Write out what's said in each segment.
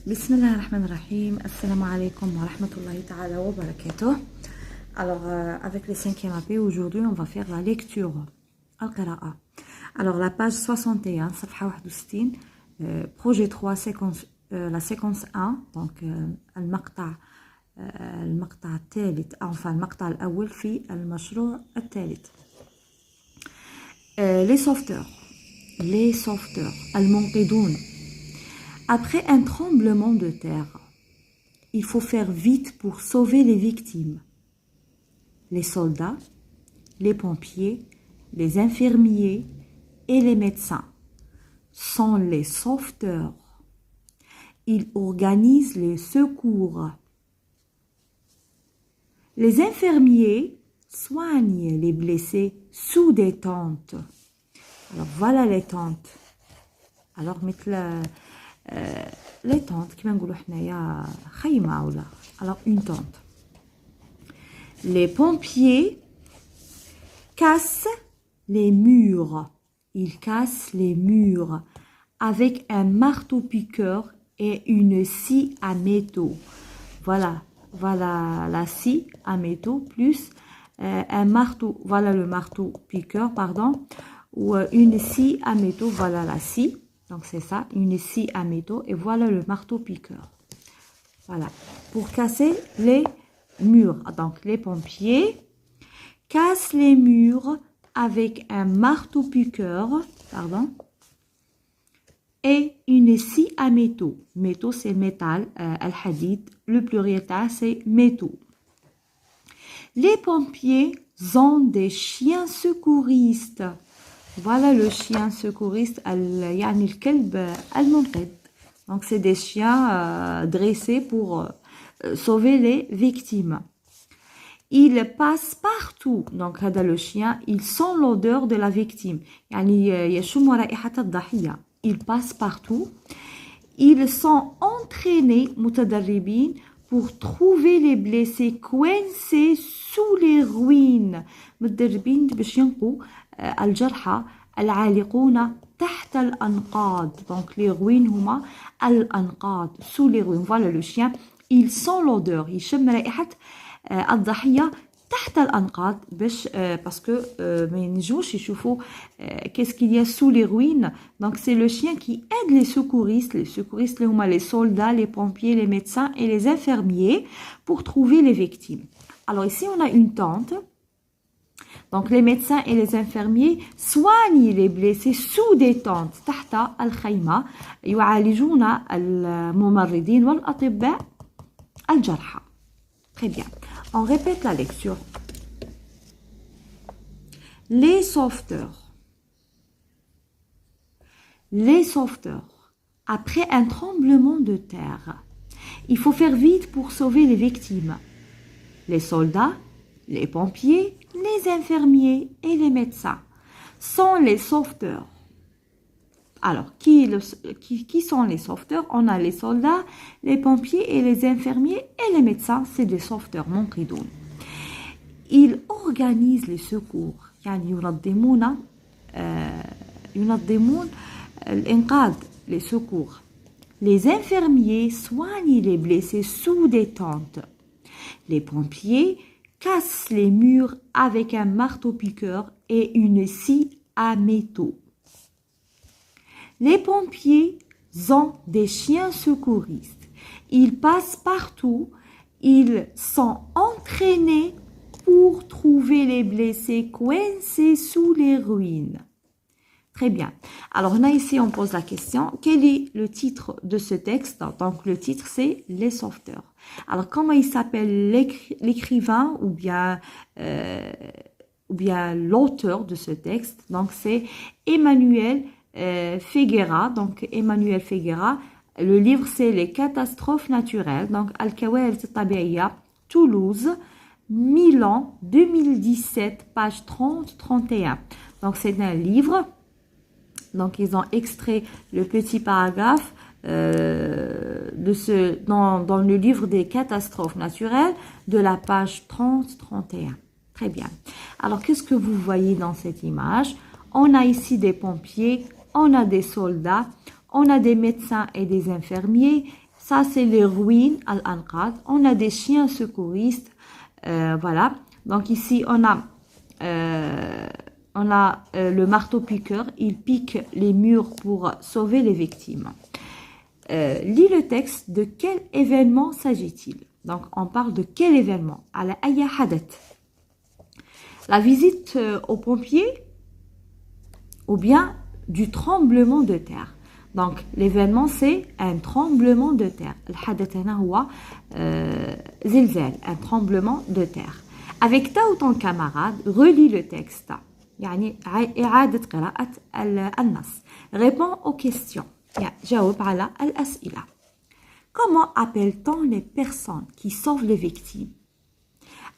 Bismillahirrahmanirrahim. Assalamu alaikum wa rahmatullahi ta'ala wa barakatuh. Alors, avec les 5e AP, aujourd'hui, on va faire la lecture al-qira'a. Alors, la page 61, safha 61, projet 3, la séquence 1, donc المقطع الثالث, enfin المقطع الأول في المشروع الثالث. Les sauveteurs, المنقذون. Après un tremblement de terre, il faut faire vite pour sauver les victimes. Les soldats, les pompiers, les infirmiers et les médecins sont les sauveteurs. Ils organisent les secours. Les infirmiers soignent les blessés sous des tentes. Alors voilà les tentes. Alors les tentes, كما نقولوا حنايا خيمة ولا. Alors une tente. Les pompiers cassent les murs. Ils cassent les murs avec un marteau-piqueur et une scie à métaux. Voilà la scie à métaux plus un marteau. Voilà le marteau-piqueur, pardon, ou une scie à métaux. Voilà la scie. Donc c'est ça, une scie à métaux, et voilà le marteau-piqueur. Voilà, pour casser les murs. Donc les pompiers cassent les murs avec un marteau-piqueur, pardon, et une scie à métaux. Métaux, c'est métal, al-hadid. Le pluriel c'est métaux. Les pompiers ont des chiens secouristes. Voilà le chien secouriste, يعني الكلب المنقذ. Donc c'est des chiens dressés pour sauver les victimes. Ils passent partout. Donc هذا le chien, ils sent l'odeur de la victime. يعني يشم رائحة الضحية. Ils passent partout. Ils sont entraînés متدربين pour trouver les blessés coincés sous les ruines. متدربين باش ينقوا الجرحى العالقون تحت الأنقاض. Donc les ruines هما الأنقاض, sous les ruines. Voilà le chien, il sent l'odeur, يشم رائحة الضحية تحت الأنقاض باش parce que ما ينجموش يشوفوا qu'est-ce qu'il y a sous les ruines. Donc c'est le chien qui aide les secouristes اللي هما les soldats, les pompiers, les médecins et les infirmiers pour trouver les victimes. Alors ici on a une tente. Donc les médecins et les infirmiers soignent les blessés sous des tentes تحت الخيمة. يعالجون الممرضين والأطباء الجرحى. Très bien. On répète la lecture. Les sauveteurs. Les sauveteurs. Après un tremblement de terre, il faut faire vite pour sauver les victimes. Les soldats, les pompiers, les infirmiers et les médecins sont les sauveteurs. Alors, qui sont les sauveteurs? On a les soldats, les pompiers et les infirmiers et les médecins, c'est des sauveteurs, منقذون. Ils organisent les secours. يعني ينظمون الإنقاذ, les secours. Les infirmiers soignent les blessés sous des tentes. Les pompiers cassent les murs avec un marteau-piqueur et une scie à métaux. Les pompiers ont des chiens secouristes. Ils passent partout. Ils sont entraînés pour trouver les blessés coincés sous les ruines. Très bien. Alors là, ici, on pose la question, quel est le titre de ce texte? Donc, le titre, c'est « Les sauveteurs ». Alors, comment il s'appelle l'écrivain ou bien l'auteur de ce texte? Donc, c'est Emmanuel Figuera. Donc, Emmanuel Figuera. Le livre, c'est « Les catastrophes naturelles ». Donc, Al-Kawarit al-Tabi'iyya, Toulouse, Milan, 2017, page 30-31. Donc, c'est un livre. Donc, ils ont extrait le petit paragraphe dans le livre des catastrophes naturelles de la page 30-31. Très bien. Alors, qu'est-ce que vous voyez dans cette image? On a ici des pompiers, on a des soldats, on a des médecins et des infirmiers. Ça, c'est les ruines al-Anqad. On a des chiens secouristes. Voilà. Donc ici, on a le marteau-piqueur. Il pique les murs pour sauver les victimes. Lis le texte. De quel événement s'agit-il? Donc, on parle de quel événement? Ala ayya hadath. La visite aux pompiers ou bien du tremblement de terre. Donc, l'événement, c'est un tremblement de terre. الحدث هنا هو زلزال, un tremblement de terre. Avec ta ou ton camarade, relis le texte. يعني إعادة قراءة النص. Réponds aux questions. جاوب على الأسئلة. Comment appelle-t-on les personnes qui sauvent les victimes?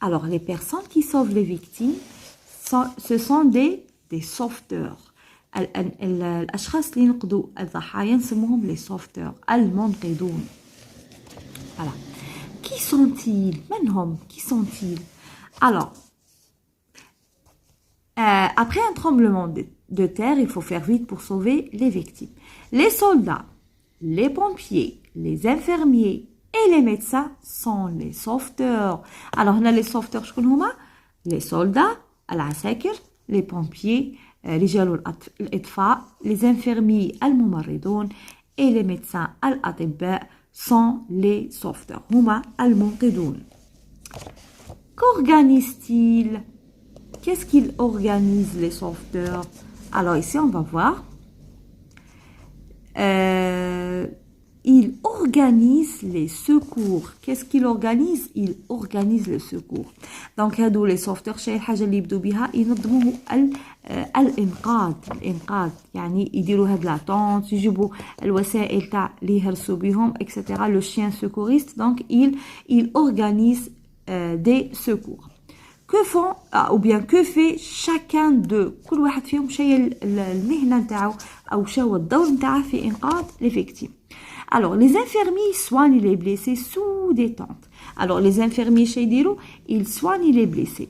Alors, les personnes qui sauvent les victimes, ce sont des sauveteurs. الأشخاص اللي ينقذوا الضحايا نسموهم les sauveteurs, المنقذون. Voilà. Qui sont-ils? من هم? Qui sont-ils? Alors, après un tremblement de terre, il faut faire vite pour sauver les victimes. Les soldats, les pompiers, les infirmiers et les médecins sont les sauveteurs. Alors, on a les sauveteurs, شكون هما? Les soldats, العساكر, les pompiers, رجال الإطفاء, les infirmiers, الممرضون, et les médecins, الأطباء, sont les sauveteurs. هما المنقذون. Qu'organisent-ils? Qu'est-ce qu'ils organisent, les sauveteurs? Alors ici, on va voir. Ils organisent les secours. Qu'est-ce qu'ils organisent? Ils organisent le secours. Donc, هادو les sauveteurs, شي حاجة اللي يبدو بها ينظموا الإنقاذ. يعني يديروا هاد لا طونت, يجيبوا الوسائل تاع اللي يهرسوا بهم, etc. Le chien secouriste, donc il organise des secours. Que font ou bien que fait chacun d'eux? كل واحد فيهم شي المهنة نتاعو أو شو الدور نتاعه في إنقاذ les victimes. Alors, les infirmiers soignent les blessés sous des tentes. Alors, les infirmiers شي يديروا? Ils soignent les blessés.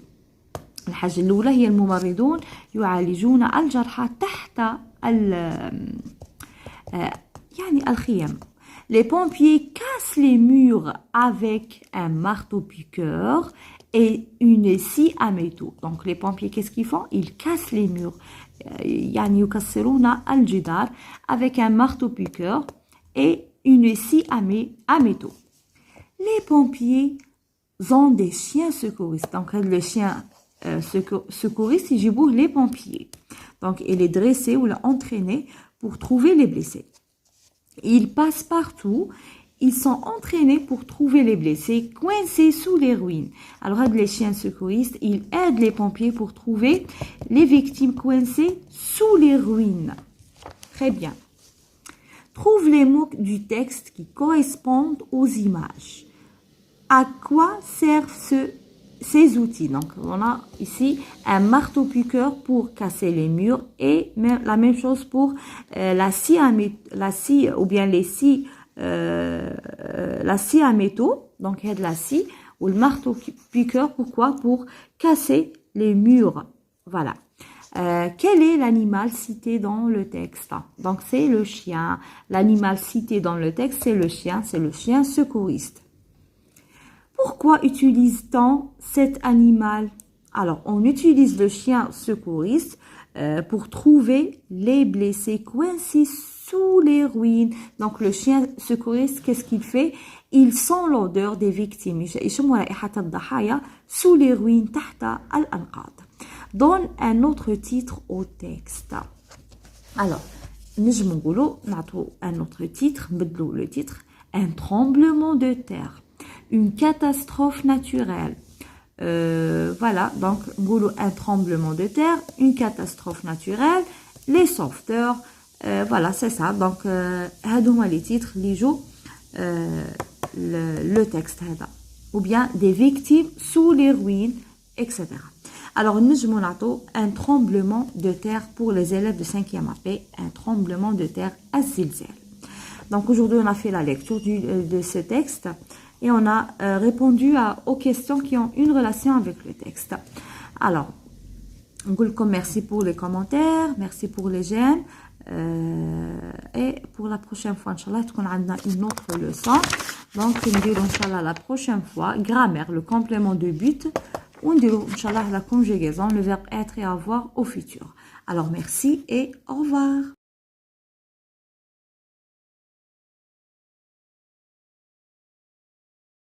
الحاجة الأولى هي الممرضون يعالجون الجرحى تحت يعني الخيام. Les pompiers cassent les murs avec un marteau-piqueur et une scie à métaux. Donc, les pompiers, qu'est-ce qu'ils font? Ils cassent les murs. يعني يكسرون الجدار avec un marteau-piqueur et une scie à métaux. Les pompiers ont des chiens secouristes. Donc, le chien secouriste, ils jouent les pompiers. Donc, il est dressé ou entraîné pour trouver les blessés. Ils passent partout. Ils sont entraînés pour trouver les blessés coincés sous les ruines. Alors, les chiens secouristes, ils aident les pompiers pour trouver les victimes coincées sous les ruines. Très bien. Trouve les mots du texte qui correspondent aux images. À quoi servent ces outils? Donc, on a ici un marteau-piqueur pour casser les murs et la même chose pour la scie ou bien les scies. La scie à métaux, donc il y a de la scie, ou le marteau-piqueur, pourquoi? Pour casser les murs. Voilà. Quel est l'animal cité dans le texte? Donc c'est le chien. L'animal cité dans le texte, c'est le chien secouriste. Pourquoi utilise-t-on cet animal? Alors, on utilise le chien secouriste pour trouver les blessés coincés sous les ruines. Donc, le chien secouriste, qu'est-ce qu'il fait? Il sent l'odeur des victimes. Sous les ruines, tahta al-anqad. Donne un autre titre au texte. Alors, نجم نقولوا نعطوا un autre titre, نبدلوا le titre. Un tremblement de terre. Une catastrophe naturelle. Voilà, donc نقولوا un tremblement de terre, une catastrophe naturelle, les sauveteurs. Voilà, c'est ça. Donc, هادو هما les titres اللي يجوا le texte هذا. Ou bien des victimes sous les ruines, etc. Alors, نجمو نعطو un tremblement de terre pour les élèves de 5e AP, un tremblement de terre الزلزال. Donc, aujourd'hui, on a fait la lecture de ce texte et on a répondu aux questions qui ont une relation avec le texte. Alors, نقول لكم merci pour les commentaires, merci pour les j'aime. Et pour la prochaine fois, Inch'Allah, on a une autre leçon. Donc, on dira Inch'Allah la prochaine fois, grammaire, le complément de but. On dira Inch'Allah la conjugaison, le verbe être et avoir au futur. Alors, merci et au revoir.